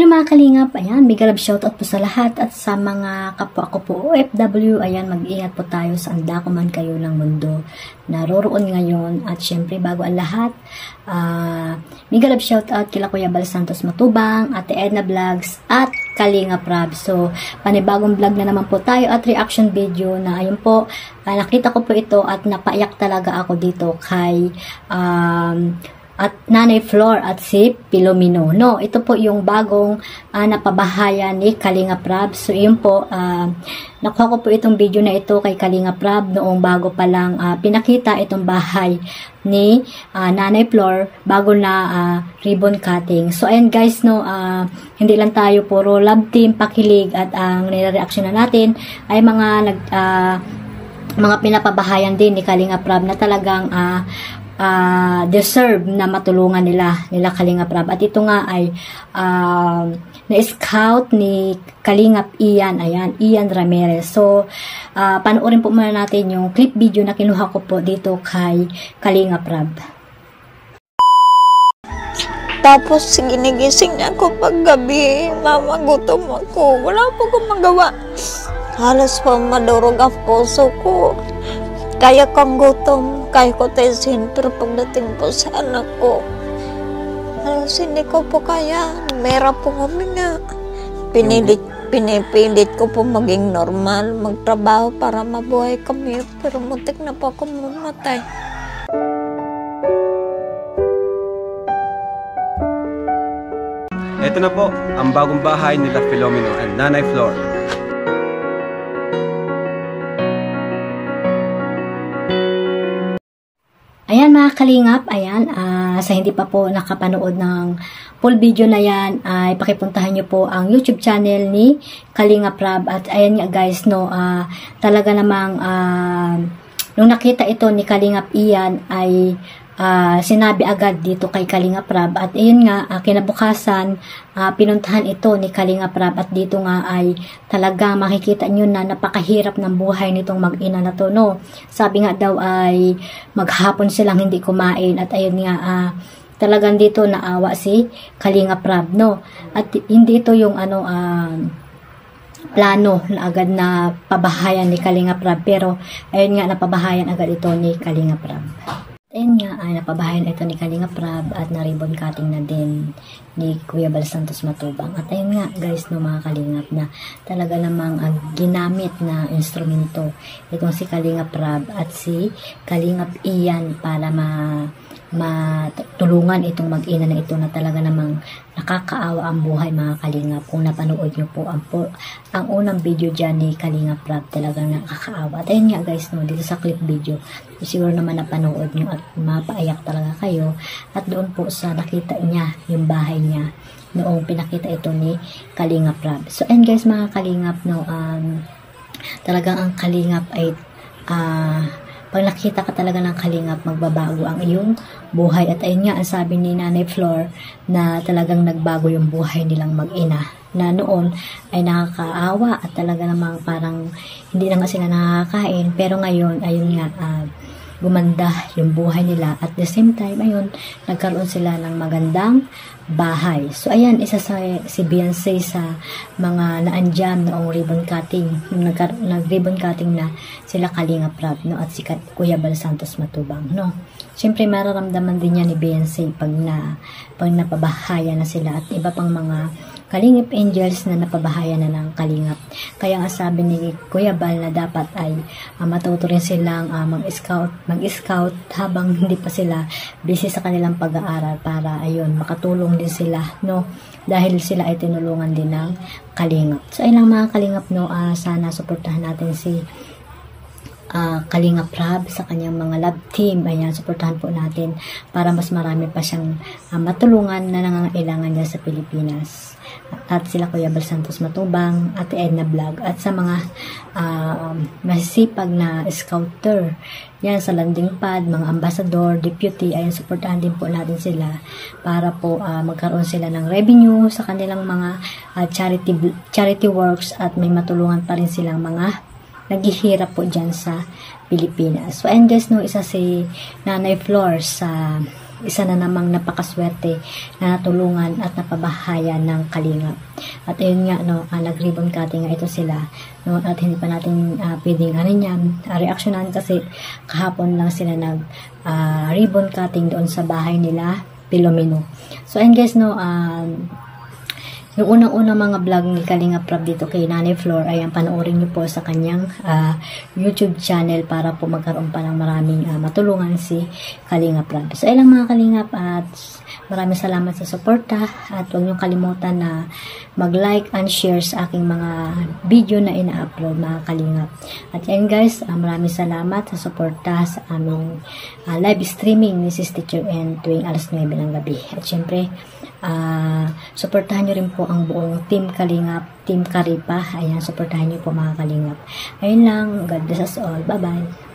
Ayun mga kalingap, ayan, big love shoutout po sa lahat at sa mga kapwa ko po OFW, ayan, mag-ingat po tayo saan dako man kayo ng mundo naroroon ngayon. At syempre, bago ang lahat, big love shoutout kila Kuya Bal Santos Matubang, Ate Edna Vlogs, at Kalingap Rab. So, panibagong vlog na naman po tayo at reaction video na ayun po, nakita ko po ito at napaiyak talaga ako dito kay at Nanay Flor at si Pilomino. No, ito po yung bagong napabahayan ni Kalingap Rab. So, yun po, nakuha ko po itong video na ito kay Kalingap Rab noong bago pa lang pinakita itong bahay ni Nanay Flor bago na ribbon cutting. So, ayan guys, no, hindi lang tayo puro love team, pakilig at ang nire-reaction na natin ay mga pinapabahayan din ni Kalingap Rab na talagang deserve na matulungan nila Kalingap Rab. At ito nga ay na-scout ni Kalingap Ian, ayan, Ian Ramirez. So, panoorin po muna natin yung clip video na kinuha ko po dito kay Kalingap Rab. Tapos ginigising niya ako paggabi, mama, gutom ako, wala po akong magawa. Halos pa madurog ang puso ko. Kaya kong gutom, kaya ko tesin, pero pagdating po sa anak ko, halos hindi ko po kaya. Mera po kami nga. Pinipilit ko po maging normal, magtrabaho para mabuhay kami, pero muntik na po ako mamatay. Ito na po ang bagong bahay nila Filomeno and Nanay Flor. Ayan mga kalingap, ayan, sa hindi pa po nakapanood ng full video na yan, ay pakipuntahan nyo po ang YouTube channel ni Kalingap Rab. At ayan nga guys, no, talaga namang, nung nakita ito ni Kalingap Ian, ay sinabi agad dito kay Kalingap Rab. At ayun nga, kinabukasan, pinuntahan ito ni Kalingap Rab. At dito nga ay talagang makikita nyo na napakahirap ng buhay nitong mag-ina na to, no. Sabi nga daw ay maghapon silang hindi kumain. At ayun nga, talagang dito naawa si Kalingap Rab, no. At hindi ito yung plano na agad na pabahayan ni Kalingap Rab. Pero ayun nga, napabahayan agad ito ni Kalingap Rab. Ayun nga, napabahayan ito ni Kalingap Rab at na ribbon cutting na din ni Kuya Bal Santos Matubang. At ayun nga guys, no, mga kalingap, na talaga namang ginamit na instrumento itong si Kalingap Rab at si Kalingap Ian para matulungan itong mag-ina na ito na talaga namang nakakaawa ang buhay mga kalingap. Kung napanood nyo po ang unang video dyan ni Kalingap Rab, talagang nakakaawa. At ayun nga guys, no, dito sa clip video, siguro naman napanood nyo at mapaiyak talaga kayo. At doon po sa nakita niya yung bahay niya noong pinakita ito ni Kalingap Rab. So ayun guys mga kalingap, no, talagang ang kalingap ay pag nakita ka talaga ng kalingap, magbabago ang iyong buhay. At ayun nga, ang sabi ni Nanay Flor na talagang nagbago yung buhay nilang mag-ina, na noon ay nakakaawa at talaga namang parang hindi na nga sila nakakain. Pero ngayon, ayun nga, gumanda yung buhay nila. At the same time, ayun, nagkaroon sila ng magandang bahay. So, ayan, isa si Beyonce sa mga naandyan noong ribbon cutting. Nag-ribbon cutting na sila Kalingap Rab, no, at si Kuya Bal Santos Matubang, no. Siyempre, mararamdaman din niya ni Beyonce pag napabahaya na sila at iba pang mga Kalingap Angels na napabahaya na ng Kalingap. Kaya nga sabi ni Kuya Bal na dapat ay matuto rin silang mag-scout habang hindi pa sila busy sa kanilang pag-aaral para ayun, makatulong din sila, no, dahil sila ay tinulungan din ng Kalingap. So ayun lang mga Kalingap, no, sana suportahan natin si Kalingap Rab sa kanyang mga love team. Ayan, suportahan po natin para mas marami pa siyang matulungan na nangangailangan niya sa Pilipinas. At sila Kuya Bal Santos Matubang, Ate Edna Vlog, at sa mga masisipag na scouter yan sa landing pad, mga ambassador, deputy, ayan, suportahan din po natin sila para po magkaroon sila ng revenue sa kanilang mga charity works at may matulungan pa rin silang mga naghihirap po dyan sa Pilipinas. So, and guys, no, isa si Nanay Flor sa isa na namang napakaswerte na natulungan at napabahayan ng Kalingap. At ayun nga, no, nag-ribbon cutting nga ito sila, no, at hindi pa natin pwedeng reaksyonan kasi kahapon lang sila nag ribbon cutting doon sa bahay nila Filomeno. So ayun guys, no, yung unang-unang mga vlog ni Kalingap Rab dito kay Nanay Flor, ayan, panoorin nyo po sa kanyang YouTube channel para po magkaroon pa ng maraming matulungan si Kalingap Rab. So, ilang mga Kalingap, at maraming salamat sa suporta, at huwag nyo kalimutan na mag-like and share sa aking mga video na ina-upload, mga Kalingap. At yan guys, maraming salamat sa suporta sa aming live streaming ni Sis Teacher N tuwing alas 9 ng gabi. At syempre, suportahan nyo rin po ang buong Team Kalingap, Team Karipa. Ayan, suportahan nyo po mga Kalingap. Ayun lang, God bless us all. Bye-bye.